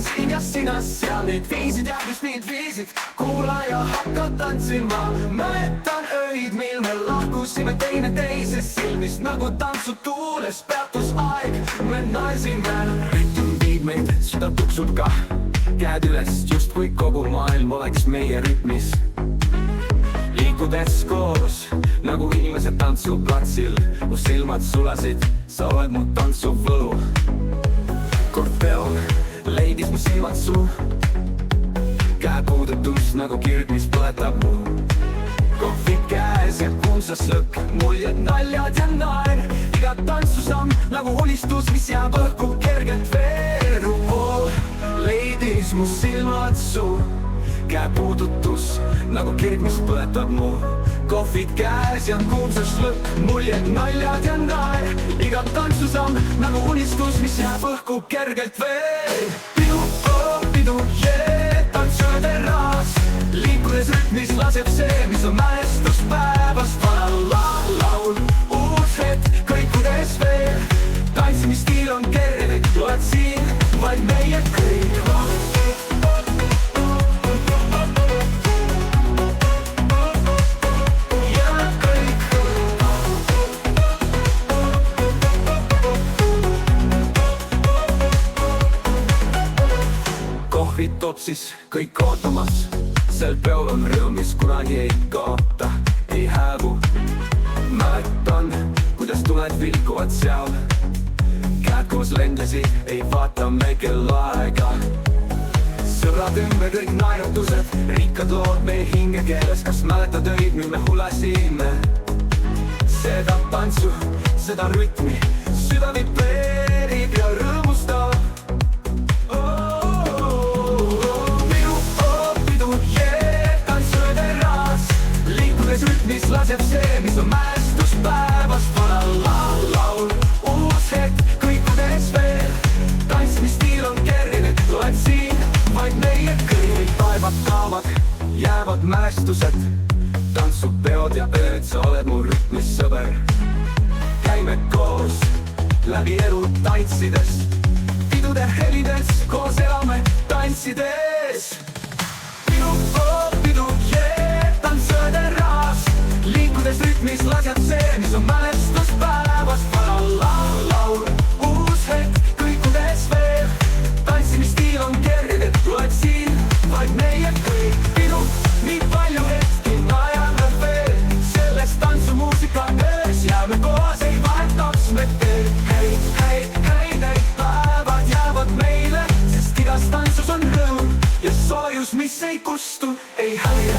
siin ja sina seal, need viisid ja just need viisid. Kuula ja hakka tantsima. Mäletan öid, mil me lahkusime teineteise silmist, nagu tantsutuules peatus aeg. Me naisime, rütm viib meid, süda tuksub kah, käed üles, justkui kogu maailm oleks meie rütmis. Liikudes koos, nagu inimesed tantsuplatsil, mu silmad sulasid, sa oled mu tantsuvõlu. Kord peol leidis mu silmad su, käepuudutus nagu kirg, mis põletab mu. Kohvid käes ja kuulsas lõkk, muljed, naljad ja naer. Iga tantsusamm nagu unistus, mis jääb õhku kergelt veeru pool. Leidis mu silmad su, käepuudutus nagu kirg, mis põletab mu. Kohvid käes ja kuulsas lõkk, muljed, naljad ja naer. Iga tantsusamm nagu unistus, mis jääb õhku kergelt veel. Pidu, oh pidu, yeah, tantsujad terras. Liikudes rütmis laseb see, mis on mälestuspäevast vana laul. Uus hetk, kõikudes veel, tantsimisstiil on kerge, loed siin vaid meie kõik. Kohvid topsis, kõik ootamas. Sel peol on rõõm, mis kunagi ei kaota, ei hääbu. Mäletan, kuidas tuled vilkuvad seal. Käed koos lendlesid, ei vaata me kellaaega. Sõbrad ümber kõik naerutused, rikkad lood meie hingekeeles. Kas mäletad öid, mil me hulasime seda tantsu, seda rütmi? Süda vibreerib ja rõõmustab. Rütmis laseb see, mis on mälestuspäevast vana laul. Uus hetk, kõikudes veel, tantsimisstiil on kerge, loed siin vaid meie kõik. Taevad kaovad, jäävad mälestused, tantsupeod ja ööd, sa oled mu rütmis sõber. Käime koos läbi elu tantsides, pidude helides, koos elame tantsides. Pidu, oh pidu, yeah, tantsujad terras. Liikudes rütmis lasjad see, mis on mälestuspäevast vana laul. Uus hetk, kõikudes veel, tantsimisstiil on kerge, loed siin vaid meie kõik. Pidu, nii palju hetki najame veel, selles tantsumuusika öös jääme koos, ei vahetaks me teed. Hei, hei, hei, need päevad jäävad meile, sest igas tantsus on rõõm ja soojus, mis ei kustu, ei häire.